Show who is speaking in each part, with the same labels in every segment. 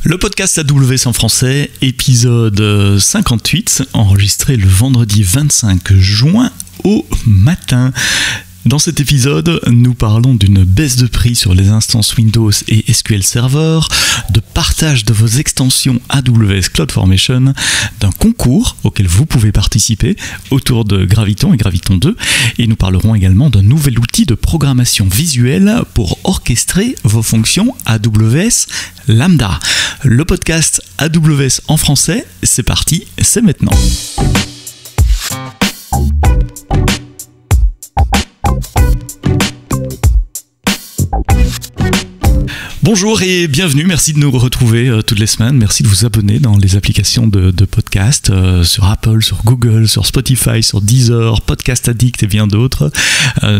Speaker 1: Le podcast AWS en français, épisode 58, enregistré le vendredi 25 juin au matin. Dans cet épisode, nous parlons d'une baisse de prix sur les instances Windows et SQL Server, de partage de vos extensions AWS CloudFormation, d'un concours auquel vous pouvez participer autour de Graviton et Graviton 2, et nous parlerons également d'un nouvel outil de programmation visuelle pour orchestrer vos fonctions AWS Lambda. Le podcast AWS en français, c'est parti, c'est maintenant. Bonjour et bienvenue, merci de nous retrouver toutes les semaines, merci de vous abonner dans les applications de podcast sur Apple, sur Google, sur Spotify, sur Deezer, Podcast Addict et bien d'autres.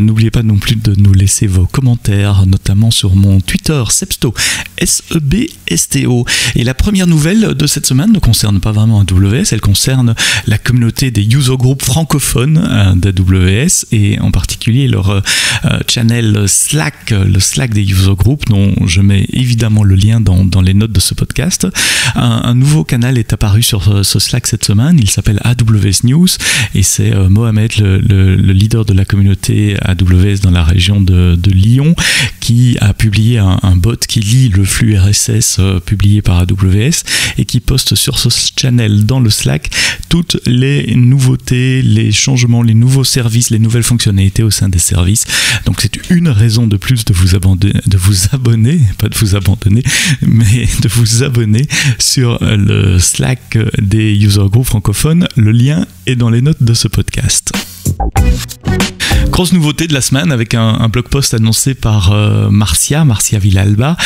Speaker 1: N'oubliez pas non plus de nous laisser vos commentaires, notamment sur mon Twitter, Sebsto, S-E-B-S-T-O. Et la première nouvelle de cette semaine ne concerne pas vraiment AWS, elle concerne la communauté des user groups francophones d'AWS et en particulier leur channel Slack, le Slack des user groups dont je mets évidemment le lien dans les notes de ce podcast. Un nouveau canal est apparu sur ce Slack cette semaine, il s'appelle AWS News et c'est Mohamed, le leader de la communauté AWS dans la région de Lyon, qui a publié un bot qui lit le flux RSS publié par AWS et qui poste sur ce channel dans le Slack toutes les nouveautés, les changements, les nouveaux services, les nouvelles fonctionnalités au sein des services. Donc c'est une raison de plus de vous abonner, pas de vous abandonner, mais de vous abonner sur le Slack des user groups francophones. Le lien est dans les notes de ce podcast. Grosse nouveauté de la semaine avec un blog post annoncé par Marcia Villalba,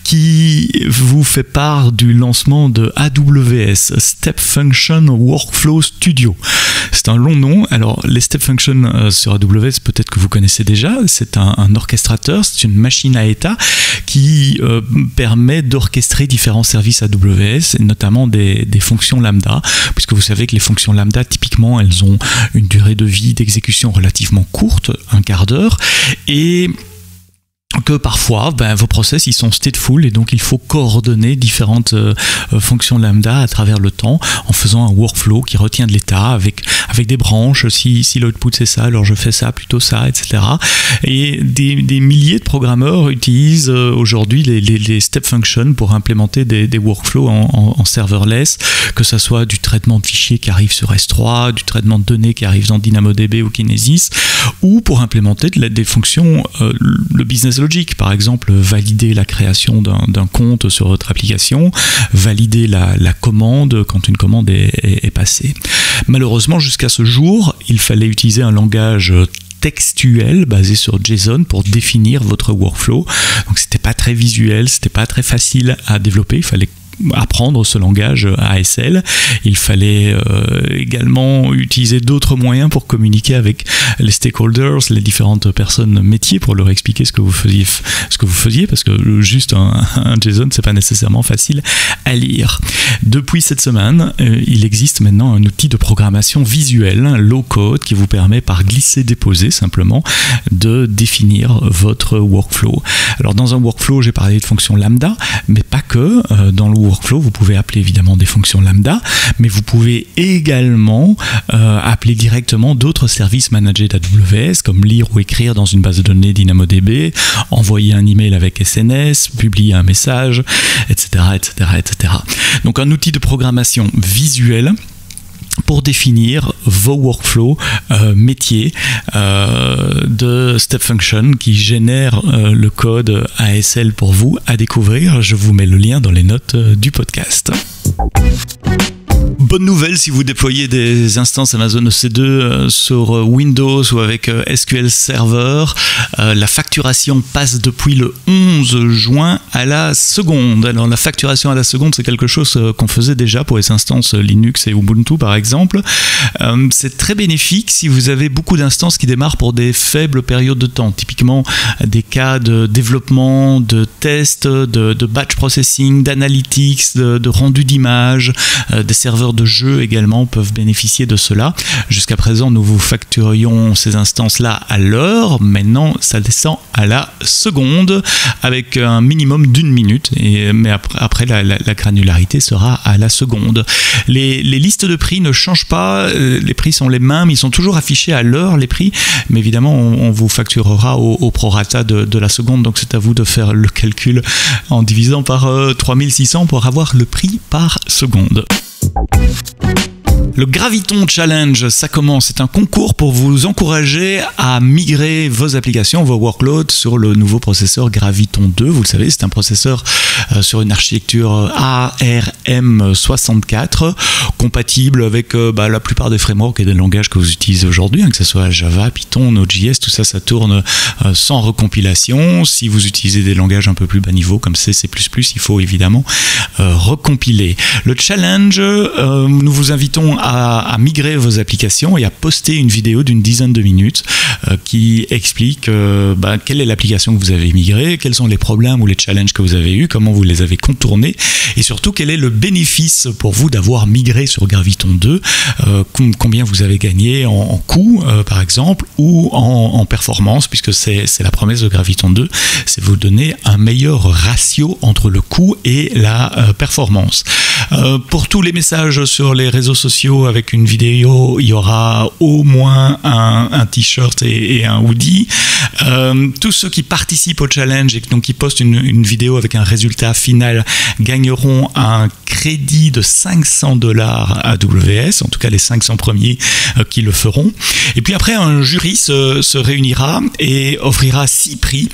Speaker 1: qui vous fait part du lancement de AWS Step Function Workflow Studio. C'est un long nom. Alors les Step Function sur AWS, peut-être que vous connaissez déjà, c'est un orchestrateur, c'est une machine à état qui permet d'orchestrer différents services AWS, et notamment des fonctions lambda, puisque vous savez que les fonctions lambda, typiquement, elles ont une durée de vie d'exécution relativement courte, un quart d'heure, et que parfois vos process ils sont stateful et donc il faut coordonner différentes fonctions lambda à travers le temps en faisant un workflow qui retient de l'état avec des branches. Si l'output c'est ça, alors je fais ça, plutôt ça, etc. Et des milliers de programmeurs utilisent aujourd'hui les step functions pour implémenter des workflows en serverless, que ça soit du traitement de fichiers qui arrive sur S3, du traitement de données qui arrive dans DynamoDB ou Kinesis, ou pour implémenter des fonctions, le business logic, par exemple valider la création d'un compte sur votre application, valider la commande quand une commande est passée. Malheureusement, jusqu'à ce jour, il fallait utiliser un langage textuel basé sur JSON pour définir votre workflow. Donc c'était pas très visuel, c'était pas très facile à développer, il fallait apprendre ce langage ASL. Il fallait également utiliser d'autres moyens pour communiquer avec les stakeholders, les différentes personnes métiers, pour leur expliquer ce que vous faisiez, parce que juste un JSON, c'est pas nécessairement facile à lire. Depuis cette semaine, il existe maintenant un outil de programmation visuelle, low code, qui vous permet par glisser-déposer simplement de définir votre workflow. Alors dans un workflow, j'ai parlé de fonctions lambda, mais pas que. Dans le workflow, vous pouvez appeler évidemment des fonctions lambda, mais vous pouvez également appeler directement d'autres services managés d'AWS, comme lire ou écrire dans une base de données DynamoDB, envoyer un email avec SNS, publier un message, etc., etc., etc. Donc un outil de programmation visuelle pour définir vos workflows métiers de Step Function qui génèrent le code ASL pour vous à découvrir. Je vous mets le lien dans les notes du podcast. Bonne nouvelle si vous déployez des instances Amazon EC2 sur Windows ou avec SQL Server, la facturation passe depuis le 11 juin à la seconde. Alors la facturation à la seconde, c'est quelque chose qu'on faisait déjà pour les instances Linux et Ubuntu par exemple. C'est très bénéfique si vous avez beaucoup d'instances qui démarrent pour des faibles périodes de temps, typiquement des cas de développement, de tests, de batch processing, d'analytics, de rendu d'images, des serveurs de jeux également peuvent bénéficier de cela. Jusqu'à présent, nous vous facturions ces instances-là à l'heure. Maintenant, ça descend à la seconde avec un minimum d'1 minute. Mais après la granularité sera à la seconde. Les listes de prix ne changent pas. Les prix sont les mêmes. Ils sont toujours affichés à l'heure, les prix. Mais évidemment, on vous facturera au prorata de la seconde. Donc, c'est à vous de faire le calcul en divisant par 3600 pour avoir le prix par seconde. Le Graviton Challenge, ça commence. C'est un concours pour vous encourager à migrer vos applications, vos workloads sur le nouveau processeur Graviton 2. Vous le savez, c'est un processeur sur une architecture ARM64, compatible avec la plupart des frameworks et des langages que vous utilisez aujourd'hui, que ce soit Java, Python, Node.js, tout ça, ça tourne sans recompilation. Si vous utilisez des langages un peu plus bas niveau comme C++, il faut évidemment recompiler. Le challenge, nous vous invitons à migrer vos applications et à poster une vidéo d'une dizaine de minutes qui explique quelle est l'application que vous avez migrée, quels sont les problèmes ou les challenges que vous avez eus, comment vous les avez contournés et surtout quel est le bénéfice pour vous d'avoir migré sur Graviton 2, combien vous avez gagné en coût par exemple ou en performance, puisque c'est la promesse de Graviton 2, c'est vous donner un meilleur ratio entre le coût et la performance. Pour tous les messages sur les réseaux sociaux avec une vidéo, il y aura au moins un t-shirt et un hoodie. Tous ceux qui participent au challenge et donc qui postent une vidéo avec un résultat final gagneront un crédit de $500 AWS, en tout cas les 500 premiers qui le feront. Et puis après, un jury se réunira et offrira 6 prix.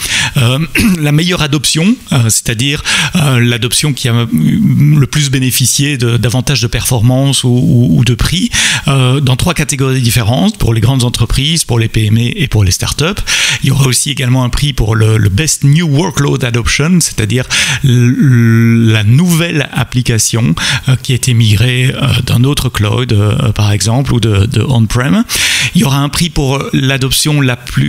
Speaker 1: La meilleure adoption, c'est-à-dire l'adoption qui a le plus bénéficié d'avantages de performance ou de prix, dans 3 catégories différentes, pour les grandes entreprises, pour les PME et pour les startups. Il y aura aussi également un prix pour le Best New Workload Adoption, c'est-à-dire la nouvelle application qui a été migrée d'un autre cloud, par exemple, ou de on-prem. Il y aura un prix pour l'adoption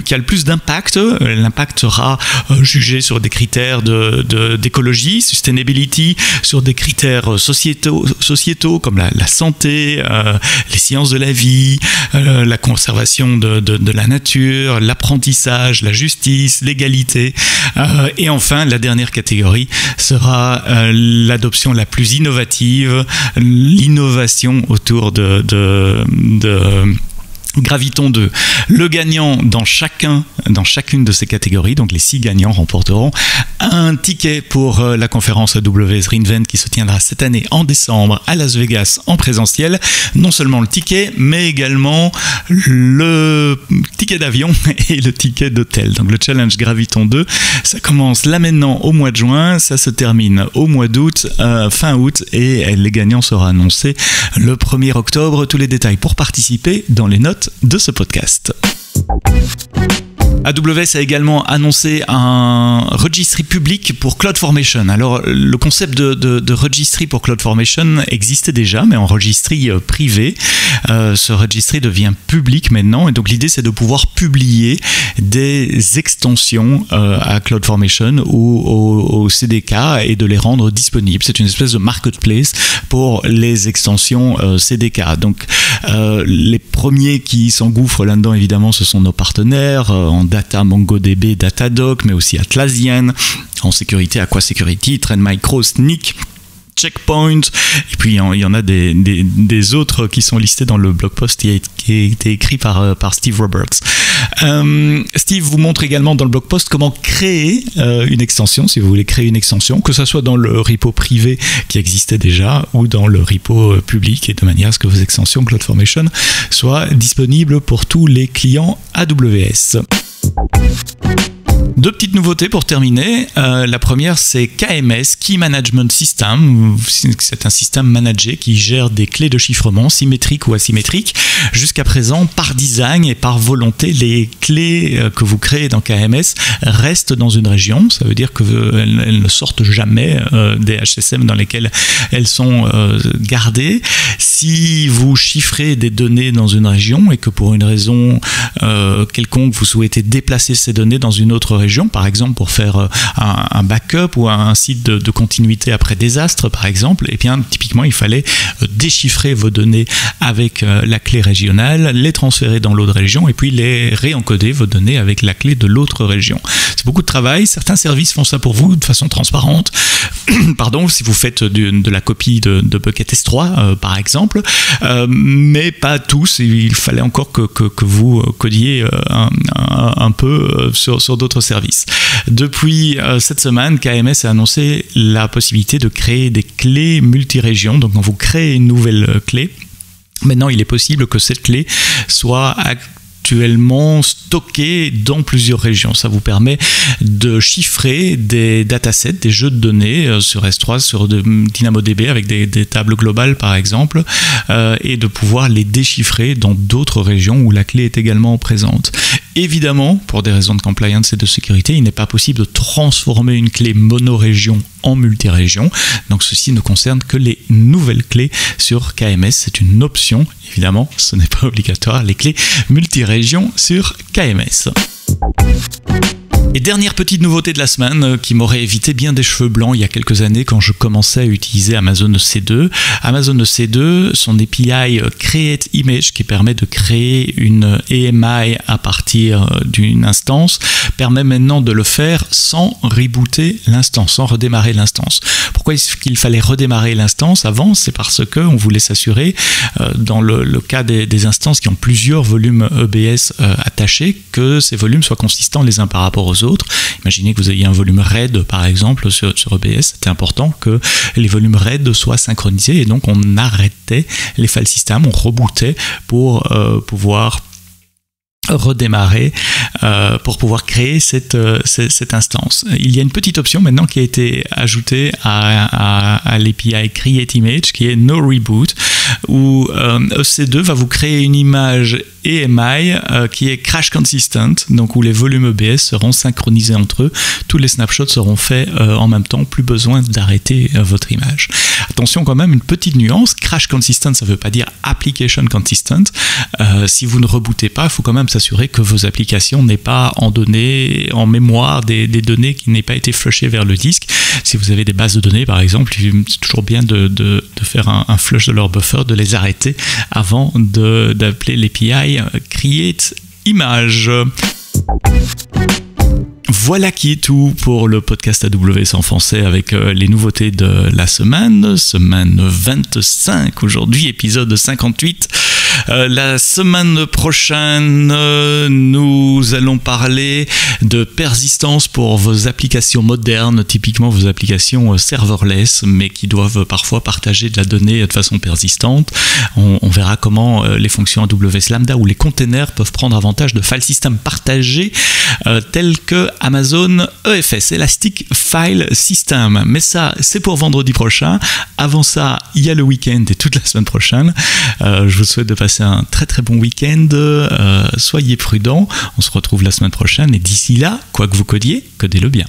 Speaker 1: qui a le plus d'impact. L'impact sera jugé sur des critères d'écologie, sustainability, sur des critères sociétaux comme la santé, les sciences de la vie, la conservation de la nature, l'apprentissage, la justice, l'égalité. Et enfin, la dernière catégorie sera l'adoption la plus innovative, l'innovation autour de Graviton 2. Le gagnant dans chacune de ces catégories, donc les 6 gagnants remporteront un ticket pour la conférence AWS re:Invent qui se tiendra cette année en décembre à Las Vegas en présentiel. Non seulement le ticket, mais également le ticket d'avion et le ticket d'hôtel. Donc le challenge Graviton 2, ça commence là maintenant au mois de juin, ça se termine au mois d'août, fin août, et les gagnants seront annoncés le 1er octobre. Tous les détails pour participer dans les notes de ce podcast. AWS a également annoncé un registry public pour CloudFormation. Alors, le concept de registry pour CloudFormation existait déjà, mais en registry privé. Ce registry devient public maintenant, et donc l'idée c'est de pouvoir publier des extensions à CloudFormation ou au CDK et de les rendre disponibles. C'est une espèce de marketplace pour les extensions CDK. Donc, les premiers qui s'engouffrent là-dedans, évidemment, ce sont nos partenaires en data, MongoDB, Datadog, mais aussi Atlassian, en sécurité, Aqua Security, Trend Micro, Snyk, Checkpoint, et puis il y en a des autres qui sont listés dans le blog post qui a été écrit par Steve Roberts. Steve vous montre également dans le blog post comment créer une extension, si vous voulez créer une extension, que ce soit dans le repo privé qui existait déjà ou dans le repo public, et de manière à ce que vos extensions CloudFormation soient disponibles pour tous les clients AWS. 2 petites nouveautés pour terminer. La première, c'est KMS, Key Management System. C'est un système managé qui gère des clés de chiffrement symétriques ou asymétriques. Jusqu'à présent, par design et par volonté, les clés que vous créez dans KMS restent dans une région. Ça veut dire qu'elles ne sortent jamais des HSM dans lesquels elles sont gardées. Si vous chiffrez des données dans une région et que pour une raison quelconque, vous souhaitez déplacer ces données dans une autre région, multi-régions, par exemple pour faire un backup ou un site de continuité après désastre, par exemple, et bien typiquement il fallait déchiffrer vos données avec la clé régionale, les transférer dans l'autre région et puis les réencoder vos données avec la clé de l'autre région. C'est beaucoup de travail. Certains services font ça pour vous de façon transparente. Pardon, si vous faites de la copie de Bucket S3 par exemple, mais pas tous. Il fallait encore que vous codiez un peu sur d'autres services. Depuis cette semaine, KMS a annoncé la possibilité de créer des clés multi-régions. Donc quand vous créez une nouvelle clé, maintenant il est possible que cette clé soit actuellement stocké dans plusieurs régions. Ça vous permet de chiffrer des datasets, des jeux de données sur S3, sur DynamoDB avec des tables globales par exemple, et de pouvoir les déchiffrer dans d'autres régions où la clé est également présente. Évidemment, pour des raisons de compliance et de sécurité, il n'est pas possible de transformer une clé monorégion en multirégion. Donc ceci ne concerne que les nouvelles clés sur KMS. C'est une option, évidemment, ce n'est pas obligatoire, les clés multirégions sur KMS. Et dernière petite nouveauté de la semaine qui m'aurait évité bien des cheveux blancs il y a quelques années quand je commençais à utiliser Amazon EC2. Amazon EC2, son API Create Image qui permet de créer une EMI à partir d'une instance, permet maintenant de le faire sans rebooter l'instance, sans redémarrer l'instance. Pourquoi est-ce qu'il fallait redémarrer l'instance avant? C'est parce qu'on voulait s'assurer, dans le cas des instances qui ont plusieurs volumes EBS attachés, que ces volumes soient consistants les uns par rapport aux autres. Imaginez que vous ayez un volume RAID par exemple sur EBS, c'était important que les volumes RAID soient synchronisés et donc on arrêtait les file systems, on rebootait pour pouvoir redémarrer, pour pouvoir créer cette instance. Il y a une petite option maintenant qui a été ajoutée à l'API Create Image qui est No Reboot, où EC2 va vous créer une image EMI qui est crash consistent, donc où les volumes EBS seront synchronisés entre eux, tous les snapshots seront faits en même temps, plus besoin d'arrêter votre image. Attention quand même, une petite nuance, crash consistent ça ne veut pas dire application consistent, si vous ne rebootez pas, il faut quand même s'assurer que vos applications n'aient pas en mémoire des données qui n'aient pas été flushées vers le disque. Si vous avez des bases de données par exemple, c'est toujours bien de faire un flush de leur buffer, de les arrêter avant d'appeler l'API Create Image. Voilà qui est tout pour le podcast AWS en français avec les nouveautés de la semaine 25 aujourd'hui, épisode 58. La semaine prochaine, nous allons parler de persistance pour vos applications modernes, typiquement vos applications serverless, mais qui doivent parfois partager de la donnée de façon persistante. On verra comment les fonctions AWS Lambda ou les containers peuvent prendre avantage de file system partagés tels que Amazon EFS, Elastic File System. Mais ça, c'est pour vendredi prochain. Avant ça, il y a le week-end et toute la semaine prochaine. Je vous souhaite de passer un très très bon week-end. Soyez prudents. On se retrouve la semaine prochaine et d'ici là, quoi que vous codiez, codez-le bien.